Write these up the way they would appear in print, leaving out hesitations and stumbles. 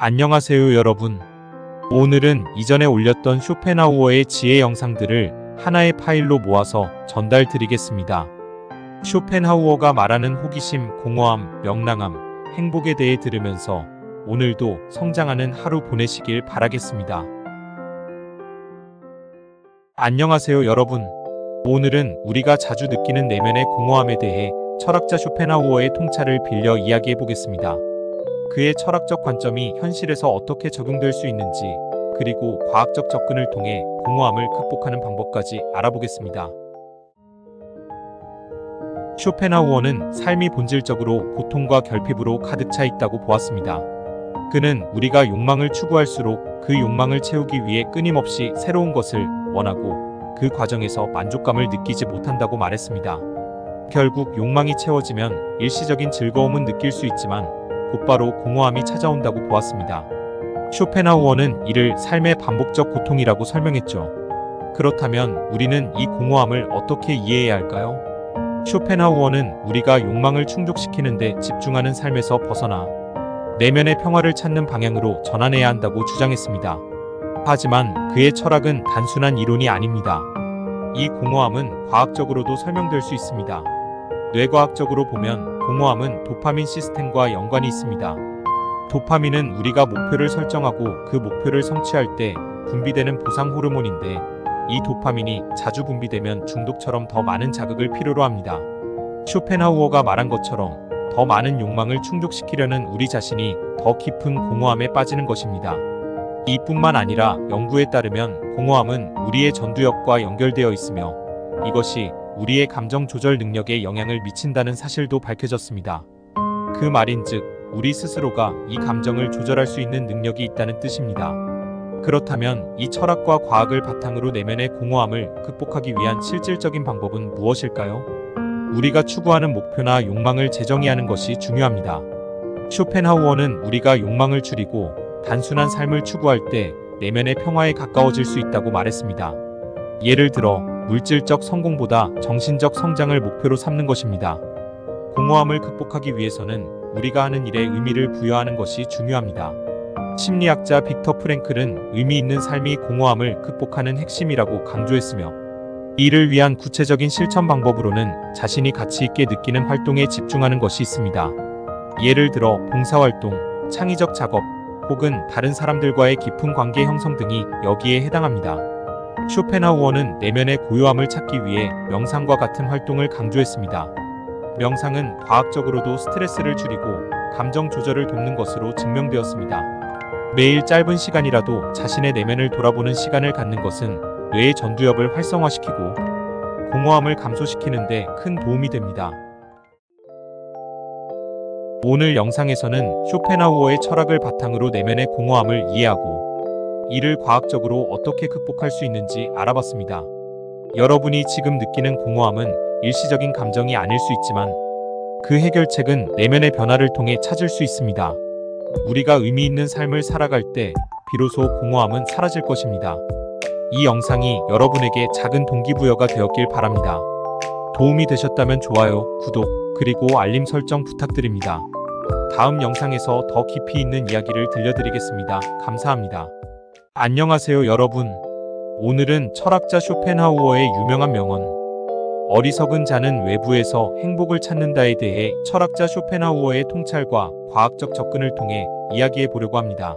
안녕하세요 여러분. 오늘은 이전에 올렸던 쇼펜하우어의 지혜 영상들을 하나의 파일로 모아서 전달 드리겠습니다. 쇼펜하우어가 말하는 호기심, 공허함, 명랑함, 행복에 대해 들으면서 오늘도 성장하는 하루 보내시길 바라겠습니다. 안녕하세요 여러분. 오늘은 우리가 자주 느끼는 내면의 공허함에 대해 철학자 쇼펜하우어의 통찰을 빌려 이야기해 보겠습니다. 그의 철학적 관점이 현실에서 어떻게 적용될 수 있는지, 그리고 과학적 접근을 통해 공허함을 극복하는 방법까지 알아보겠습니다. 쇼펜하우어는 삶이 본질적으로 고통과 결핍으로 가득 차 있다고 보았습니다. 그는 우리가 욕망을 추구할수록 그 욕망을 채우기 위해 끊임없이 새로운 것을 원하고 그 과정에서 만족감을 느끼지 못한다고 말했습니다. 결국 욕망이 채워지면 일시적인 즐거움은 느낄 수 있지만 곧바로 공허함이 찾아온다고 보았습니다. 쇼펜하우어는 이를 삶의 반복적 고통이라고 설명했죠. 그렇다면 우리는 이 공허함을 어떻게 이해해야 할까요? 쇼펜하우어는 우리가 욕망을 충족시키는데 집중하는 삶에서 벗어나 내면의 평화를 찾는 방향으로 전환해야 한다고 주장했습니다. 하지만 그의 철학은 단순한 이론이 아닙니다. 이 공허함은 과학적으로도 설명될 수 있습니다. 뇌과학적으로 보면 공허함은 도파민 시스템과 연관이 있습니다. 도파민은 우리가 목표를 설정하고 그 목표를 성취할 때 분비되는 보상 호르몬인데, 이 도파민이 자주 분비되면 중독처럼 더 많은 자극을 필요로 합니다. 쇼펜하우어가 말한 것처럼 더 많은 욕망을 충족시키려는 우리 자신이 더 깊은 공허함에 빠지는 것입니다. 이뿐만 아니라 연구에 따르면 공허함은 우리의 전두엽과 연결되어 있으며 이것이 우리의 감정 조절 능력에 영향을 미친다는 사실도 밝혀졌습니다. 그 말인즉 우리 스스로가 이 감정을 조절할 수 있는 능력이 있다는 뜻입니다. 그렇다면 이 철학과 과학을 바탕으로 내면의 공허함을 극복하기 위한 실질적인 방법은 무엇일까요? 우리가 추구하는 목표나 욕망을 재정의하는 것이 중요합니다. 쇼펜하우어는 우리가 욕망을 줄이고 단순한 삶을 추구할 때 내면의 평화에 가까워질 수 있다고 말했습니다. 예를 들어 물질적 성공보다 정신적 성장을 목표로 삼는 것입니다. 공허함을 극복하기 위해서는 우리가 하는 일에 의미를 부여하는 것이 중요합니다. 심리학자 빅터 프랭클은 의미 있는 삶이 공허함을 극복하는 핵심이라고 강조했으며, 이를 위한 구체적인 실천 방법으로는 자신이 가치 있게 느끼는 활동에 집중하는 것이 있습니다. 예를 들어 봉사활동, 창의적 작업, 혹은 다른 사람들과의 깊은 관계 형성 등이 여기에 해당합니다. 쇼펜하우어는 내면의 고요함을 찾기 위해 명상과 같은 활동을 강조했습니다. 명상은 과학적으로도 스트레스를 줄이고 감정 조절을 돕는 것으로 증명되었습니다. 매일 짧은 시간이라도 자신의 내면을 돌아보는 시간을 갖는 것은 뇌의 전두엽을 활성화시키고 공허함을 감소시키는 데 큰 도움이 됩니다. 오늘 영상에서는 쇼펜하우어의 철학을 바탕으로 내면의 공허함을 이해하고 이를 과학적으로 어떻게 극복할 수 있는지 알아봤습니다. 여러분이 지금 느끼는 공허함은 일시적인 감정이 아닐 수 있지만 그 해결책은 내면의 변화를 통해 찾을 수 있습니다. 우리가 의미 있는 삶을 살아갈 때 비로소 공허함은 사라질 것입니다. 이 영상이 여러분에게 작은 동기부여가 되었길 바랍니다. 도움이 되셨다면 좋아요, 구독, 그리고 알림 설정 부탁드립니다. 다음 영상에서 더 깊이 있는 이야기를 들려드리겠습니다. 감사합니다. 안녕하세요 여러분. 오늘은 철학자 쇼펜하우어의 유명한 명언, 어리석은 자는 외부에서 행복을 찾는다에 대해 철학자 쇼펜하우어의 통찰과 과학적 접근을 통해 이야기해 보려고 합니다.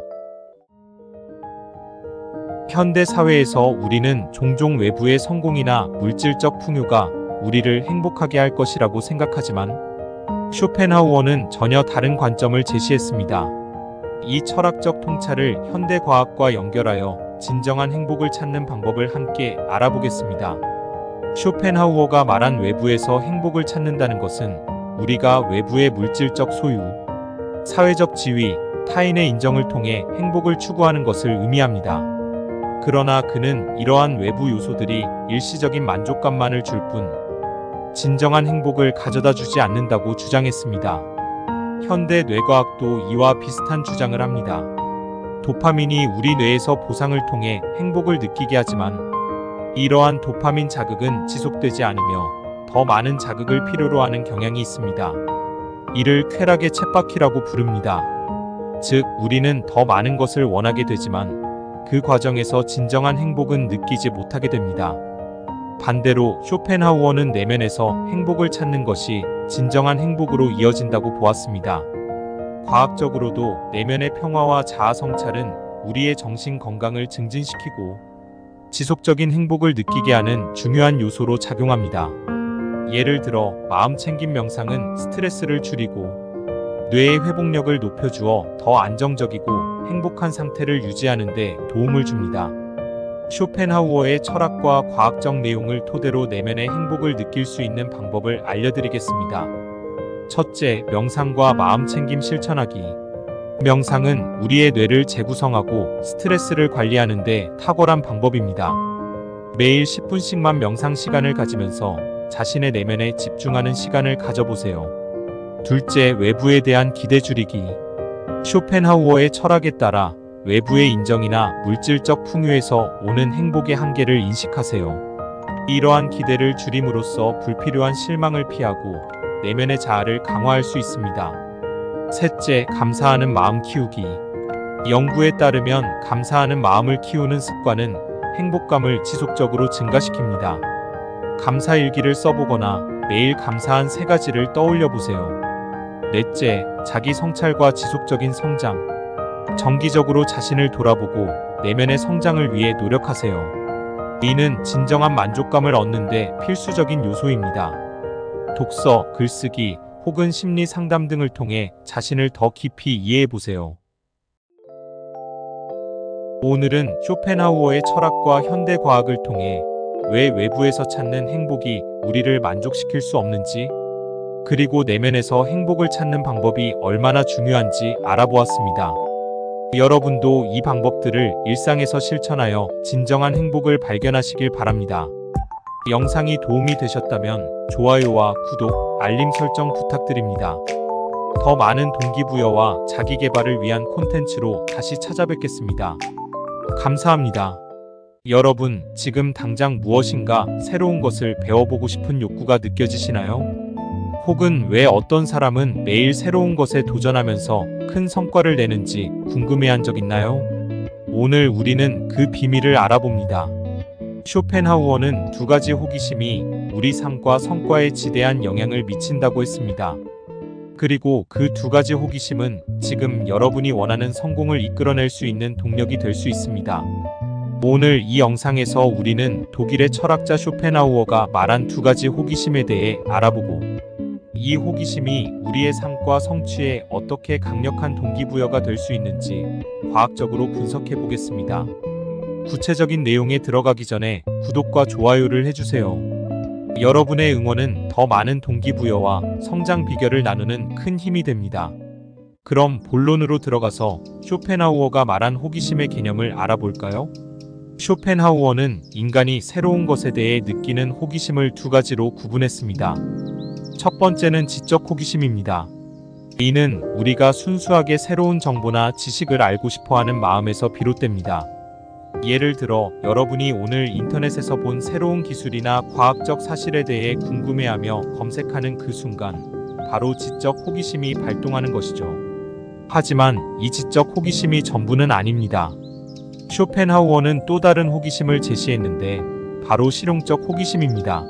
현대 사회에서 우리는 종종 외부의 성공이나 물질적 풍요가 우리를 행복하게 할 것이라고 생각하지만 쇼펜하우어는 전혀 다른 관점을 제시했습니다. 이 철학적 통찰을 현대 과학과 연결하여 진정한 행복을 찾는 방법을 함께 알아보겠습니다. 쇼펜하우어가 말한 외부에서 행복을 찾는다는 것은 우리가 외부의 물질적 소유, 사회적 지위, 타인의 인정을 통해 행복을 추구하는 것을 의미합니다. 그러나 그는 이러한 외부 요소들이 일시적인 만족감만을 줄 뿐 진정한 행복을 가져다 주지 않는다고 주장했습니다. 현대 뇌과학도 이와 비슷한 주장을 합니다. 도파민이 우리 뇌에서 보상을 통해 행복을 느끼게 하지만 이러한 도파민 자극은 지속되지 않으며 더 많은 자극을 필요로 하는 경향이 있습니다. 이를 쾌락의 쳇바퀴라고 부릅니다. 즉, 우리는 더 많은 것을 원하게 되지만 그 과정에서 진정한 행복은 느끼지 못하게 됩니다. 반대로 쇼펜하우어는 내면에서 행복을 찾는 것이 진정한 행복으로 이어진다고 보았습니다. 과학적으로도 내면의 평화와 자아 성찰은 우리의 정신 건강을 증진시키고 지속적인 행복을 느끼게 하는 중요한 요소로 작용합니다. 예를 들어 마음 챙김 명상은 스트레스를 줄이고 뇌의 회복력을 높여주어 더 안정적이고 행복한 상태를 유지하는 데 도움을 줍니다. 쇼펜하우어의 철학과 과학적 내용을 토대로 내면의 행복을 느낄 수 있는 방법을 알려드리겠습니다. 첫째, 명상과 마음챙김 실천하기. 명상은 우리의 뇌를 재구성하고 스트레스를 관리하는 데 탁월한 방법입니다. 매일 10분씩만 명상 시간을 가지면서 자신의 내면에 집중하는 시간을 가져보세요. 둘째, 외부에 대한 기대 줄이기. 쇼펜하우어의 철학에 따라 외부의 인정이나 물질적 풍요에서 오는 행복의 한계를 인식하세요. 이러한 기대를 줄임으로써 불필요한 실망을 피하고 내면의 자아를 강화할 수 있습니다. 셋째, 감사하는 마음 키우기. 연구에 따르면 감사하는 마음을 키우는 습관은 행복감을 지속적으로 증가시킵니다. 감사일기를 써보거나 매일 감사한 3가지를 떠올려 보세요. 넷째, 자기 성찰과 지속적인 성장. 정기적으로 자신을 돌아보고 내면의 성장을 위해 노력하세요. 이는 진정한 만족감을 얻는 데 필수적인 요소입니다. 독서, 글쓰기, 혹은 심리 상담 등을 통해 자신을 더 깊이 이해해 보세요. 오늘은 쇼펜하우어의 철학과 현대 과학을 통해 왜 외부에서 찾는 행복이 우리를 만족시킬 수 없는지, 그리고 내면에서 행복을 찾는 방법이 얼마나 중요한지 알아보았습니다. 여러분도 이 방법들을 일상에서 실천하여 진정한 행복을 발견하시길 바랍니다. 영상이 도움이 되셨다면 좋아요와 구독, 알림 설정 부탁드립니다. 더 많은 동기부여와 자기계발을 위한 콘텐츠로 다시 찾아뵙겠습니다. 감사합니다. 여러분, 지금 당장 무엇인가 새로운 것을 배워보고 싶은 욕구가 느껴지시나요? 혹은 왜 어떤 사람은 매일 새로운 것에 도전하면서 큰 성과를 내는지 궁금해한 적 있나요? 오늘 우리는 그 비밀을 알아봅니다. 쇼펜하우어는 2가지 호기심이 우리 삶과 성과에 지대한 영향을 미친다고 했습니다. 그리고 그 2가지 호기심은 지금 여러분이 원하는 성공을 이끌어낼 수 있는 동력이 될 수 있습니다. 오늘 이 영상에서 우리는 독일의 철학자 쇼펜하우어가 말한 2가지 호기심에 대해 알아보고 이 호기심이 우리의 삶과 성취에 어떻게 강력한 동기부여가 될 수 있는지 과학적으로 분석해 보겠습니다. 구체적인 내용에 들어가기 전에 구독과 좋아요를 해주세요. 여러분의 응원은 더 많은 동기부여와 성장 비결을 나누는 큰 힘이 됩니다. 그럼 본론으로 들어가서 쇼펜하우어가 말한 호기심의 개념을 알아볼까요? 쇼펜하우어는 인간이 새로운 것에 대해 느끼는 호기심을 2가지로 구분했습니다. 첫 번째는 지적 호기심입니다. 이는 우리가 순수하게 새로운 정보나 지식을 알고 싶어하는 마음에서 비롯됩니다. 예를 들어 여러분이 오늘 인터넷에서 본 새로운 기술이나 과학적 사실에 대해 궁금해하며 검색하는 그 순간 바로 지적 호기심이 발동하는 것이죠. 하지만 이 지적 호기심이 전부는 아닙니다. 쇼펜하우어는 또 다른 호기심을 제시했는데 바로 실용적 호기심입니다.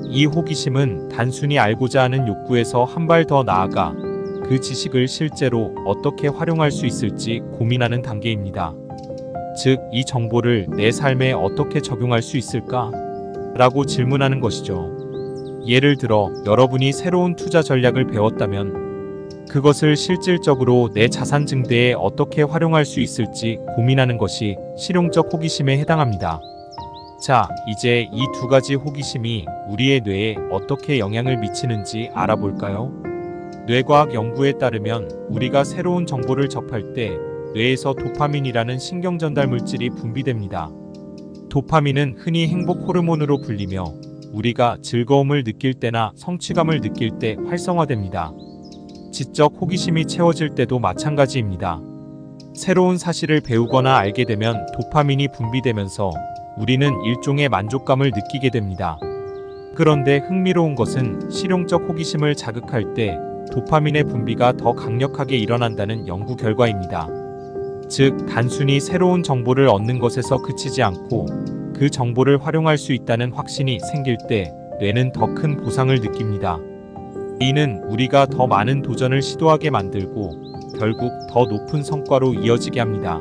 이 호기심은 단순히 알고자 하는 욕구에서 한 발 더 나아가 그 지식을 실제로 어떻게 활용할 수 있을지 고민하는 단계입니다. 즉, 이 정보를 내 삶에 어떻게 적용할 수 있을까? 라고 질문하는 것이죠. 예를 들어 여러분이 새로운 투자 전략을 배웠다면 그것을 실질적으로 내 자산 증대에 어떻게 활용할 수 있을지 고민하는 것이 실용적 호기심에 해당합니다. 자, 이제 이 2가지 호기심이 우리의 뇌에 어떻게 영향을 미치는지 알아볼까요? 뇌과학 연구에 따르면 우리가 새로운 정보를 접할 때 뇌에서 도파민이라는 신경전달 물질이 분비됩니다. 도파민은 흔히 행복 호르몬으로 불리며 우리가 즐거움을 느낄 때나 성취감을 느낄 때 활성화됩니다. 지적 호기심이 채워질 때도 마찬가지입니다. 새로운 사실을 배우거나 알게 되면 도파민이 분비되면서 우리는 일종의 만족감을 느끼게 됩니다. 그런데 흥미로운 것은 실용적 호기심을 자극할 때 도파민의 분비가 더 강력하게 일어난다는 연구 결과입니다. 즉, 단순히 새로운 정보를 얻는 것에서 그치지 않고 그 정보를 활용할 수 있다는 확신이 생길 때 뇌는 더 큰 보상을 느낍니다. 이는 우리가 더 많은 도전을 시도하게 만들고 결국 더 높은 성과로 이어지게 합니다.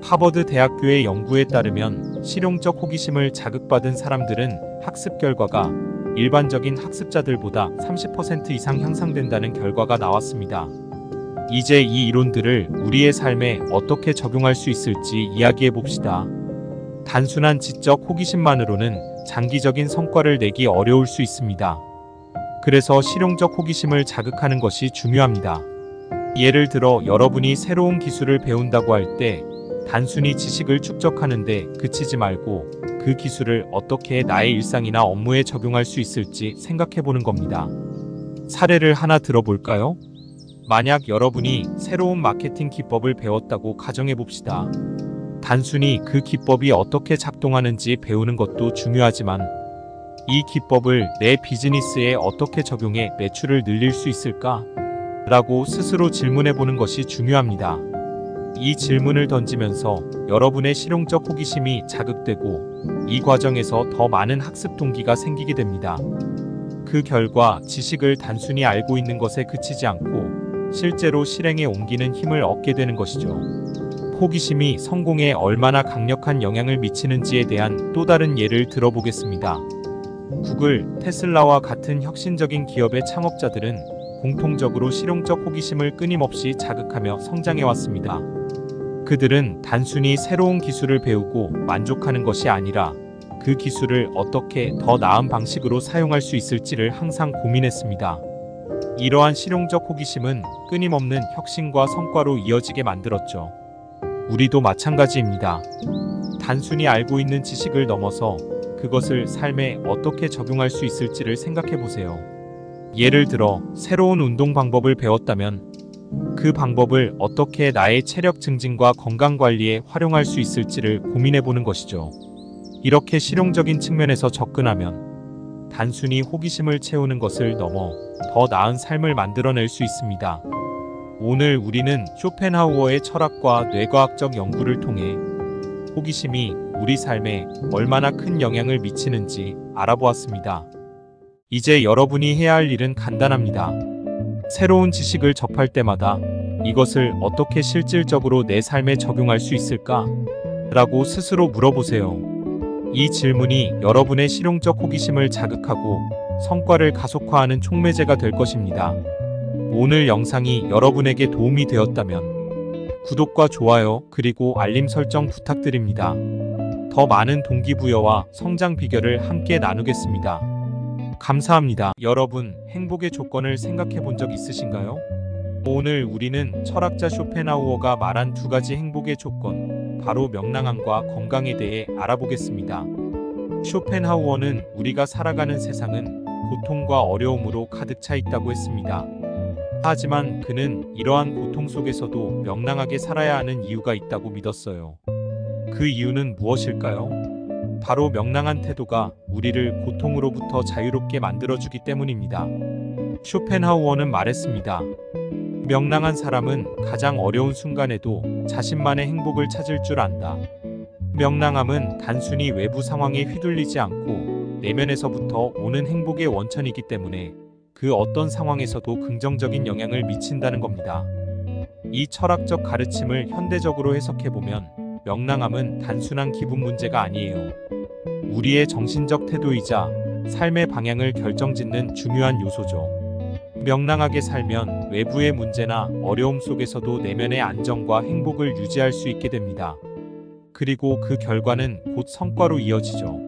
하버드 대학교의 연구에 따르면 실용적 호기심을 자극받은 사람들은 학습 결과가 일반적인 학습자들보다 30% 이상 향상된다는 결과가 나왔습니다. 이제 이 이론들을 우리의 삶에 어떻게 적용할 수 있을지 이야기해 봅시다. 단순한 지적 호기심만으로는 장기적인 성과를 내기 어려울 수 있습니다. 그래서 실용적 호기심을 자극하는 것이 중요합니다. 예를 들어 여러분이 새로운 기술을 배운다고 할 때 단순히 지식을 축적하는데 그치지 말고 그 기술을 어떻게 나의 일상이나 업무에 적용할 수 있을지 생각해 보는 겁니다. 사례를 하나 들어볼까요? 만약 여러분이 새로운 마케팅 기법을 배웠다고 가정해 봅시다. 단순히 그 기법이 어떻게 작동하는지 배우는 것도 중요하지만 이 기법을 내 비즈니스에 어떻게 적용해 매출을 늘릴 수 있을까? 라고 스스로 질문해 보는 것이 중요합니다. 이 질문을 던지면서 여러분의 실용적 호기심이 자극되고 이 과정에서 더 많은 학습 동기가 생기게 됩니다. 그 결과 지식을 단순히 알고 있는 것에 그치지 않고 실제로 실행에 옮기는 힘을 얻게 되는 것이죠. 호기심이 성공에 얼마나 강력한 영향을 미치는지에 대한 또 다른 예를 들어보겠습니다. 구글, 테슬라와 같은 혁신적인 기업의 창업자들은 공통적으로 실용적 호기심을 끊임없이 자극하며 성장해왔습니다. 그들은 단순히 새로운 기술을 배우고 만족하는 것이 아니라 그 기술을 어떻게 더 나은 방식으로 사용할 수 있을지를 항상 고민했습니다. 이러한 실용적 호기심은 끊임없는 혁신과 성과로 이어지게 만들었죠. 우리도 마찬가지입니다. 단순히 알고 있는 지식을 넘어서 그것을 삶에 어떻게 적용할 수 있을지를 생각해 보세요. 예를 들어 새로운 운동 방법을 배웠다면 그 방법을 어떻게 나의 체력 증진과 건강 관리에 활용할 수 있을지를 고민해 보는 것이죠. 이렇게 실용적인 측면에서 접근하면 단순히 호기심을 채우는 것을 넘어 더 나은 삶을 만들어낼 수 있습니다. 오늘 우리는 쇼펜하우어의 철학과 뇌과학적 연구를 통해 호기심이 우리 삶에 얼마나 큰 영향을 미치는지 알아보았습니다. 이제 여러분이 해야 할 일은 간단합니다. 새로운 지식을 접할 때마다 이것을 어떻게 실질적으로 내 삶에 적용할 수 있을까? 라고 스스로 물어보세요. 이 질문이 여러분의 실용적 호기심을 자극하고 성과를 가속화하는 촉매제가 될 것입니다. 오늘 영상이 여러분에게 도움이 되었다면 구독과 좋아요 그리고 알림 설정 부탁드립니다. 더 많은 동기부여와 성장 비결을 함께 나누겠습니다. 감사합니다. 여러분, 행복의 조건을 생각해 본 적 있으신가요? 오늘 우리는 철학자 쇼펜하우어가 말한 두 가지 행복의 조건, 바로 명랑함과 건강에 대해 알아보겠습니다. 쇼펜하우어는 우리가 살아가는 세상은 고통과 어려움으로 가득 차 있다고 했습니다. 하지만 그는 이러한 고통 속에서도 명랑하게 살아야 하는 이유가 있다고 믿었어요. 그 이유는 무엇일까요? 바로 명랑한 태도가 우리를 고통으로부터 자유롭게 만들어주기 때문입니다. 쇼펜하우어는 말했습니다. 명랑한 사람은 가장 어려운 순간에도 자신만의 행복을 찾을 줄 안다. 명랑함은 단순히 외부 상황에 휘둘리지 않고 내면에서부터 오는 행복의 원천이기 때문에 그 어떤 상황에서도 긍정적인 영향을 미친다는 겁니다. 이 철학적 가르침을 현대적으로 해석해보면 명랑함은 단순한 기분 문제가 아니에요. 우리의 정신적 태도이자 삶의 방향을 결정짓는 중요한 요소죠. 명랑하게 살면 외부의 문제나 어려움 속에서도 내면의 안정과 행복을 유지할 수 있게 됩니다. 그리고 그 결과는 곧 성과로 이어지죠.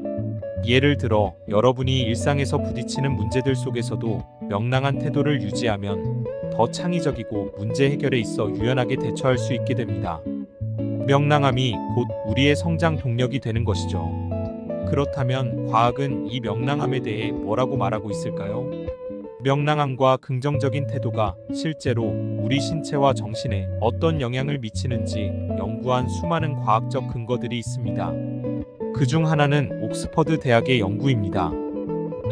예를 들어 여러분이 일상에서 부딪히는 문제들 속에서도 명랑한 태도를 유지하면 더 창의적이고 문제 해결에 있어 유연하게 대처할 수 있게 됩니다. 명랑함이 곧 우리의 성장 동력이 되는 것이죠. 그렇다면 과학은 이 명랑함에 대해 뭐라고 말하고 있을까요? 명랑함과 긍정적인 태도가 실제로 우리 신체와 정신에 어떤 영향을 미치는지 연구한 수많은 과학적 근거들이 있습니다. 그중 하나는 옥스퍼드 대학의 연구입니다.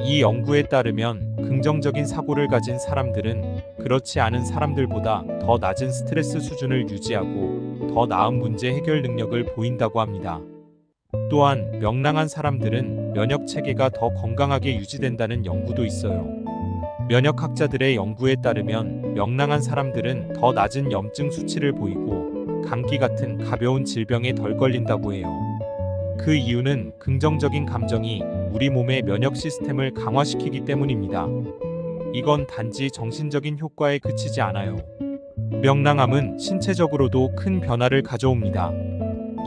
이 연구에 따르면 긍정적인 사고를 가진 사람들은 그렇지 않은 사람들보다 더 낮은 스트레스 수준을 유지하고 더 나은 문제 해결 능력을 보인다고 합니다. 또한 명랑한 사람들은 면역 체계가 더 건강하게 유지된다는 연구도 있어요. 면역학자들의 연구에 따르면 명랑한 사람들은 더 낮은 염증 수치를 보이고 감기 같은 가벼운 질병에 덜 걸린다고 해요. 그 이유는 긍정적인 감정이 우리 몸의 면역 시스템을 강화시키기 때문입니다. 이건 단지 정신적인 효과에 그치지 않아요. 명랑함은 신체적으로도 큰 변화를 가져옵니다.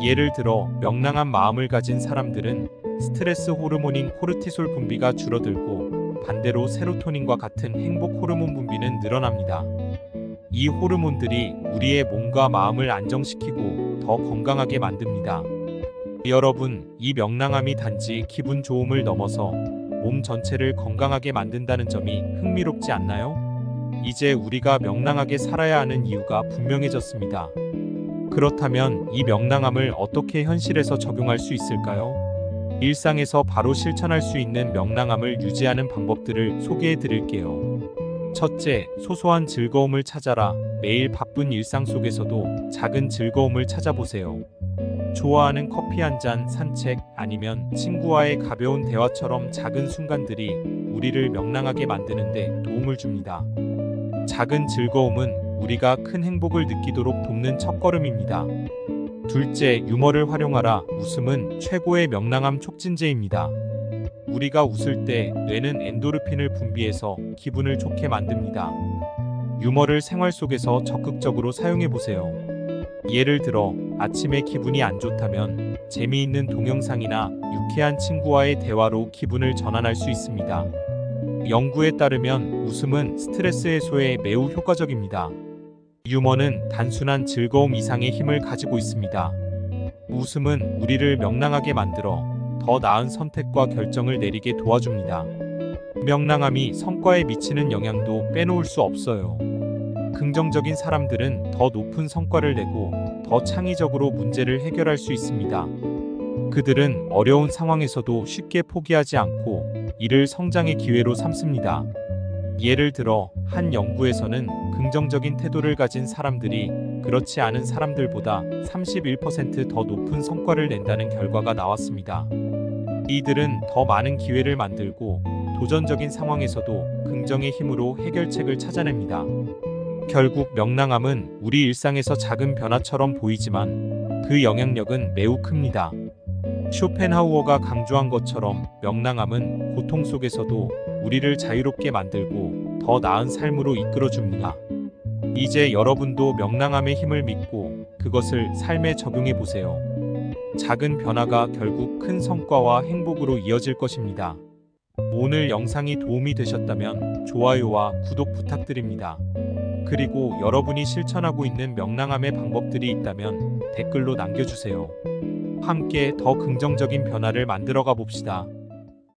예를 들어 명랑한 마음을 가진 사람들은 스트레스 호르몬인 코르티솔 분비가 줄어들고 반대로 세로토닌과 같은 행복 호르몬 분비는 늘어납니다. 이 호르몬들이 우리의 몸과 마음을 안정시키고 더 건강하게 만듭니다. 여러분, 이 명랑함이 단지 기분 좋음을 넘어서 몸 전체를 건강하게 만든다는 점이 흥미롭지 않나요? 이제 우리가 명랑하게 살아야 하는 이유가 분명해졌습니다. 그렇다면 이 명랑함을 어떻게 현실에서 적용할 수 있을까요? 일상에서 바로 실천할 수 있는 명랑함을 유지하는 방법들을 소개해 드릴게요. 첫째, 소소한 즐거움을 찾아라. 매일 바쁜 일상 속에서도 작은 즐거움을 찾아보세요. 좋아하는 커피 한 잔, 산책, 아니면 친구와의 가벼운 대화처럼 작은 순간들이 우리를 명랑하게 만드는데 도움을 줍니다. 작은 즐거움은 우리가 큰 행복을 느끼도록 돕는 첫걸음입니다. 둘째, 유머를 활용하라. 웃음은 최고의 명랑함 촉진제입니다. 우리가 웃을 때 뇌는 엔도르핀을 분비해서 기분을 좋게 만듭니다. 유머를 생활 속에서 적극적으로 사용해 보세요. 예를 들어 아침에 기분이 안 좋다면 재미있는 동영상이나 유쾌한 친구와의 대화로 기분을 전환할 수 있습니다. 연구에 따르면 웃음은 스트레스 해소에 매우 효과적입니다. 유머는 단순한 즐거움 이상의 힘을 가지고 있습니다. 웃음은 우리를 명랑하게 만들어 더 나은 선택과 결정을 내리게 도와줍니다. 명랑함이 성과에 미치는 영향도 빼놓을 수 없어요. 긍정적인 사람들은 더 높은 성과를 내고 더 창의적으로 문제를 해결할 수 있습니다. 그들은 어려운 상황에서도 쉽게 포기하지 않고 이를 성장의 기회로 삼습니다. 예를 들어 한 연구에서는 긍정적인 태도를 가진 사람들이 그렇지 않은 사람들보다 31% 더 높은 성과를 낸다는 결과가 나왔습니다. 이들은 더 많은 기회를 만들고 도전적인 상황에서도 긍정의 힘으로 해결책을 찾아냅니다. 결국 명랑함은 우리 일상에서 작은 변화처럼 보이지만 그 영향력은 매우 큽니다. 쇼펜하우어가 강조한 것처럼 명랑함은 고통 속에서도 우리를 자유롭게 만들고 더 나은 삶으로 이끌어줍니다. 이제 여러분도 명랑함의 힘을 믿고 그것을 삶에 적용해 보세요. 작은 변화가 결국 큰 성과와 행복으로 이어질 것입니다. 오늘 영상이 도움이 되셨다면 좋아요와 구독 부탁드립니다. 그리고 여러분이 실천하고 있는 명랑함의 방법들이 있다면 댓글로 남겨주세요. 함께 더 긍정적인 변화를 만들어가 봅시다.